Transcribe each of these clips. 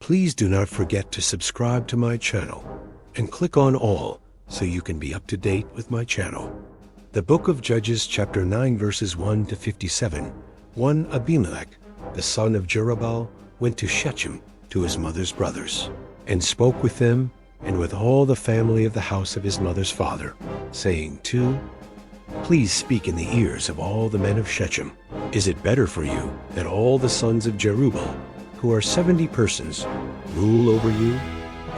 Please do not forget to subscribe to my channel and click on all so you can be up to date with my channel. The book of Judges chapter 9 verses 1 to 57. 1 Abimelech, the son of Jerubbaal, went to Shechem to his mother's brothers, and spoke with them and with all the family of the house of his mother's father, saying, 2. Please speak in the ears of all the men of Shechem. Is it better for you that all the sons of Jerubbaal, who are 70 persons, rule over you,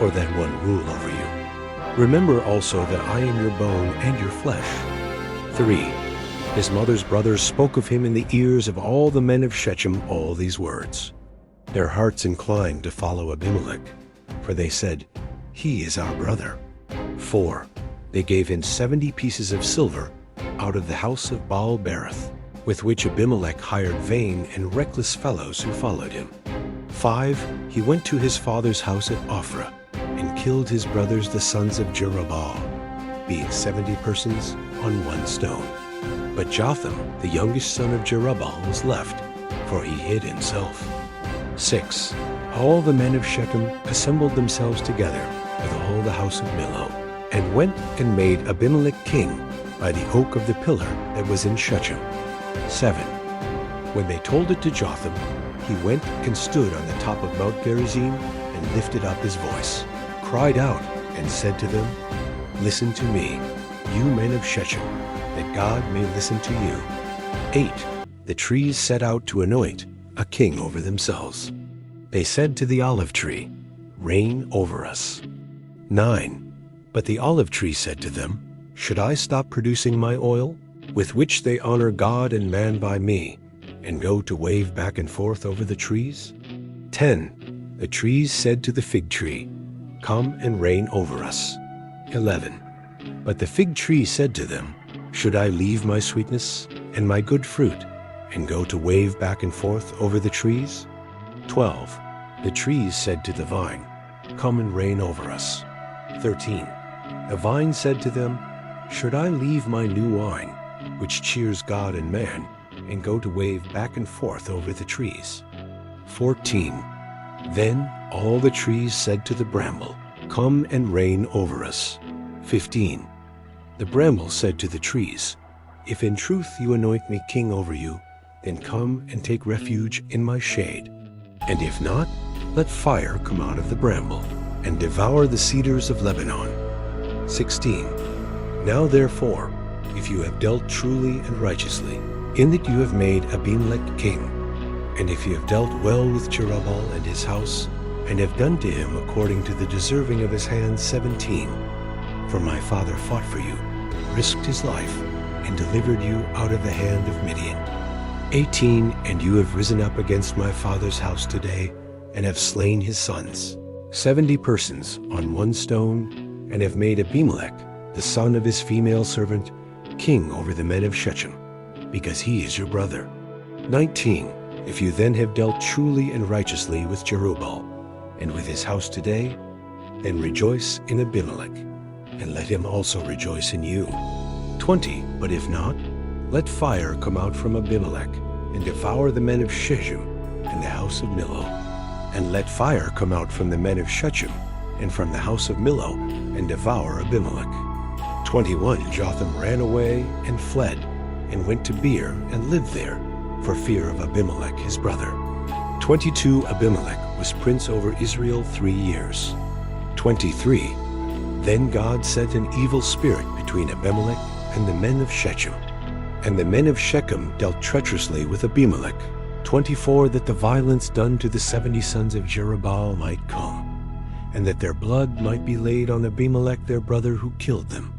or that one rule over you? Remember also that I am your bone and your flesh. 3. His mother's brothers spoke of him in the ears of all the men of Shechem all these words. Their hearts inclined to follow Abimelech, for they said, He is our brother. 4. They gave him 70 pieces of silver out of the house of Baal-berith, with which Abimelech hired vain and reckless fellows who followed him. 5. He went to his father's house at Ophrah, and killed his brothers the sons of Jerubbaal, being 70 persons on one stone. But Jotham, the youngest son of Jerubbaal, was left, for he hid himself. 6. All the men of Shechem assembled themselves together with all the house of Millo, and went and made Abimelech king by the oak of the pillar that was in Shechem. 7. When they told it to Jotham, he went and stood on the top of Mount Gerizim, and lifted up his voice, cried out, and said to them, Listen to me, you men of Shechem, that God may listen to you. 8. The trees set out to anoint a king over themselves. They said to the olive tree, Reign over us. 9. But the olive tree said to them, Should I stop producing my oil, with which they honor God and man by me, and go to wave back and forth over the trees? 10. The trees said to the fig tree, Come and reign over us. 11. But the fig tree said to them, Should I leave my sweetness and my good fruit, and go to wave back and forth over the trees? 12. The trees said to the vine, Come and reign over us. 13. The vine said to them, Should I leave my new wine, which cheers God and man, and go to wave back and forth over the trees? 14. Then all the trees said to the bramble, Come and reign over us. 15. The bramble said to the trees, If in truth you anoint me king over you, then come and take refuge in my shade. And if not, let fire come out of the bramble, and devour the cedars of Lebanon. 16. Now therefore, if you have dealt truly and righteously, in that you have made Abimelech king, and if you have dealt well with Jerubbaal and his house, and have done to him according to the deserving of his hand, 17. For my father fought for you, risked his life, and delivered you out of the hand of Midian. 18. And you have risen up against my father's house today, and have slain his sons, 70 persons on one stone, and have made Abimelech, the son of his female servant, king over the men of Shechem, because he is your brother. 19. If you then have dealt truly and righteously with Jerubbaal, and with his house today, then rejoice in Abimelech, and let him also rejoice in you. 20. But if not, let fire come out from Abimelech, and devour the men of Shechem and the house of Millo. And let fire come out from the men of Shechem and from the house of Millo, and devour Abimelech. 21. Jotham ran away and fled, and went to Beer and lived there, for fear of Abimelech his brother. 22. Abimelech was prince over Israel 3 years. 23. Then God sent an evil spirit between Abimelech and the men of Shechem, and the men of Shechem dealt treacherously with Abimelech. 24. That the violence done to the 70 sons of Jerubbaal might come, and that their blood might be laid on Abimelech their brother who killed them,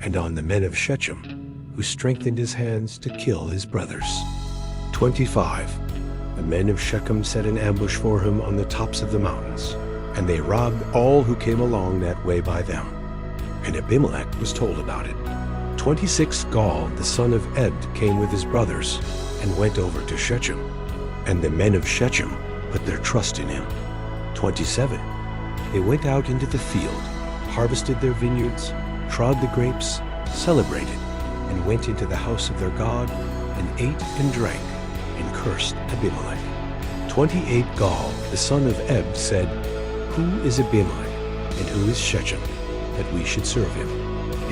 and on the men of Shechem, who strengthened his hands to kill his brothers. 25. The men of Shechem set an ambush for him on the tops of the mountains, and they robbed all who came along that way by them. And Abimelech was told about it. 26. Gaal, the son of Ed, came with his brothers, and went over to Shechem, and the men of Shechem put their trust in him. 27. They went out into the field, harvested their vineyards, trod the grapes, celebrated, and went into the house of their God, and ate and drank, and cursed Abimelech. 28 Gaal, the son of Eb, said, Who is Abimelech, and who is Shechem, that we should serve him?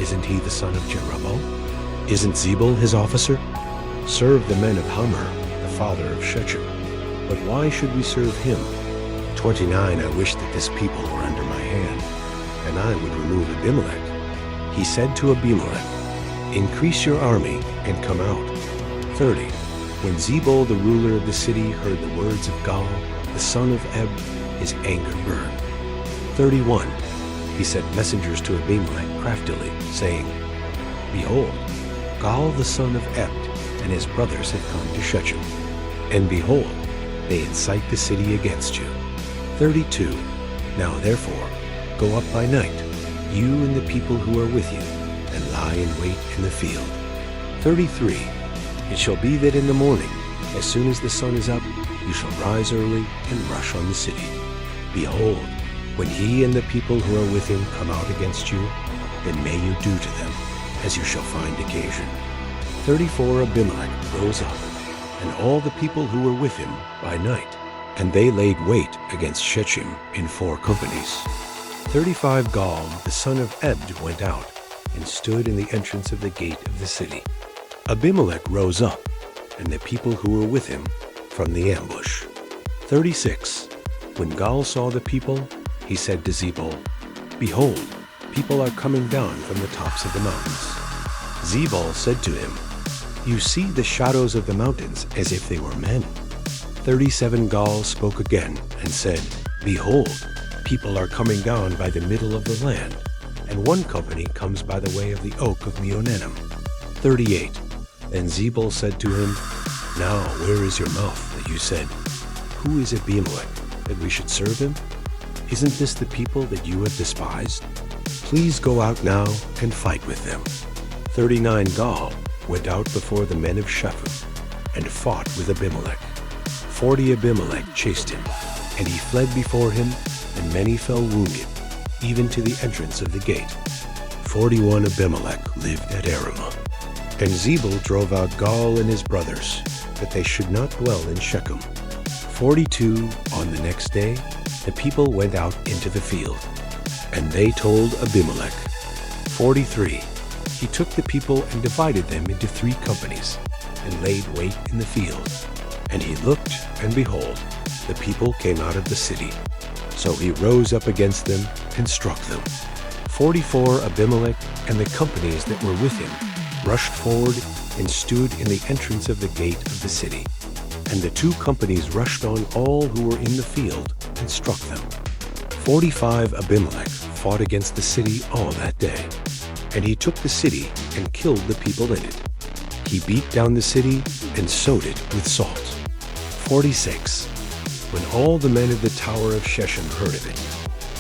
Isn't he the son of Jerubbaal? Isn't Zebul his officer? Serve the men of Hamor, the father of Shechem. But why should we serve him? 29 I wish that this people were under my hand, and I would remove Abimelech. He said to Abimelech, Increase your army, and come out. 30 When Zebul the ruler of the city heard the words of Gaal, the son of Eb, his anger burned. 31 He sent messengers to Abimelech craftily, saying, Behold, Gaal the son of Eb and his brothers have come to Shechem, and behold, they incite the city against you. 32 Now therefore, go up by night, you and the people who are with you, and lie in wait in the field. 33 It shall be that in the morning, as soon as the sun is up, you shall rise early and rush on the city. Behold, when he and the people who are with him come out against you, then may you do to them as you shall find occasion. 34 Abimelech rose up, and all the people who were with him by night, and they laid wait against Shechem in 4 companies. 35 Gaal, the son of Ebed, went out, and stood in the entrance of the gate of the city. Abimelech rose up, and the people who were with him, from the ambush. 36 When Gaal saw the people, he said to Zebul, Behold, people are coming down from the tops of the mountains. Zebul said to him, You see the shadows of the mountains as if they were men. 37 Gaal spoke again and said, Behold, people are coming down by the middle of the land, and one company comes by the way of the oak of Meonenim. 38 Then Zebul said to him, Now where is your mouth that you said, Who is Abimelech, that we should serve him? Isn't this the people that you have despised? Please go out now and fight with them. 39 Gaal went out before the men of Shechem, and fought with Abimelech. 40 Abimelech chased him, and he fled before him, and many fell wounded, even to the entrance of the gate. 41 Abimelech lived at Arumah. And Zebul drove out Gaal and his brothers, that they should not dwell in Shechem. 42 On the next day, the people went out into the field, and they told Abimelech. 43 He took the people and divided them into 3 companies, and laid wait in the field. And he looked, and behold, the people came out of the city. So he rose up against them and struck them. 44 Abimelech and the companies that were with him rushed forward and stood in the entrance of the gate of the city. And the 2 companies rushed on all who were in the field and struck them. 45 Abimelech fought against the city all that day. And he took the city and killed the people in it. He beat down the city and sowed it with salt. 46 When all the men of the tower of Shechem heard of it,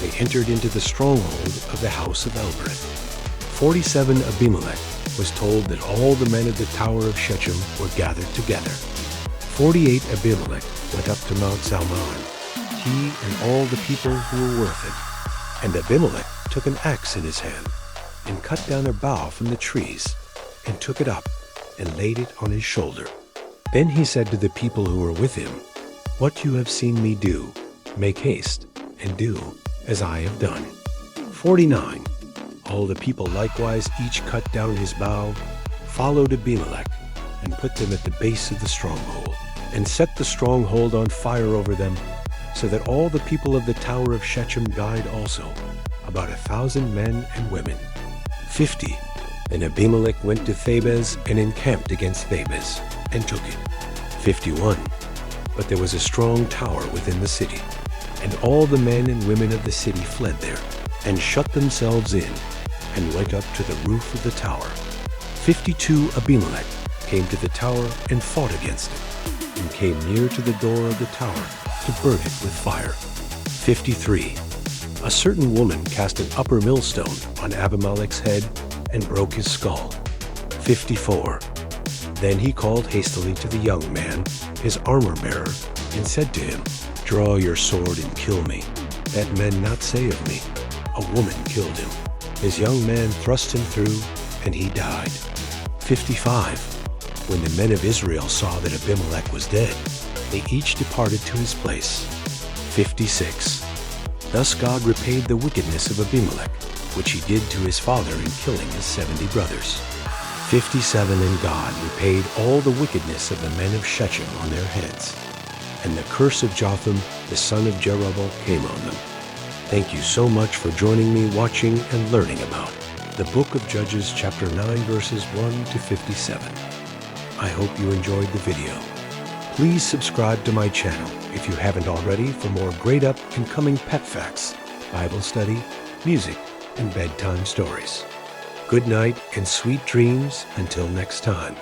they entered into the stronghold of the house of Elbereth. 47 Abimelech was told that all the men of the tower of Shechem were gathered together. 48 Abimelech went up to Mount Zalmon, he and all the people who were with him. And Abimelech took an axe in his hand, and cut down a bough from the trees, and took it up, and laid it on his shoulder. Then he said to the people who were with him, What you have seen me do, make haste, and do as I have done. 49 All the people likewise each cut down his bough, followed Abimelech, and put them at the base of the stronghold, and set the stronghold on fire over them, so that all the people of the tower of Shechem died also, about 1,000 men and women. 50 Then Abimelech went to Thebez and encamped against Thebez, and took it. 51 But there was a strong tower within the city, and all the men and women of the city fled there, and shut themselves in, and went up to the roof of the tower. 52 Abimelech came to the tower and fought against it, and came near to the door of the tower to burn it with fire. 53 A certain woman cast an upper millstone on Abimelech's head and broke his skull. 54 Then he called hastily to the young man, his armor-bearer, and said to him, Draw your sword and kill me, that men not say of me, A woman killed him. His young man thrust him through, and he died. 55 When the men of Israel saw that Abimelech was dead, they each departed to his place. 56. Thus God repaid the wickedness of Abimelech, which he did to his father in killing his 70 brothers. 57. And God repaid all the wickedness of the men of Shechem on their heads. And the curse of Jotham, the son of Jerubbaal, came on them. Thank you so much for joining me, watching and learning about the book of Judges, chapter 9, verses 1 to 57. I hope you enjoyed the video. Please subscribe to my channel if you haven't already for more great up and coming pet facts, Bible study, music, and bedtime stories. Good night and sweet dreams until next time.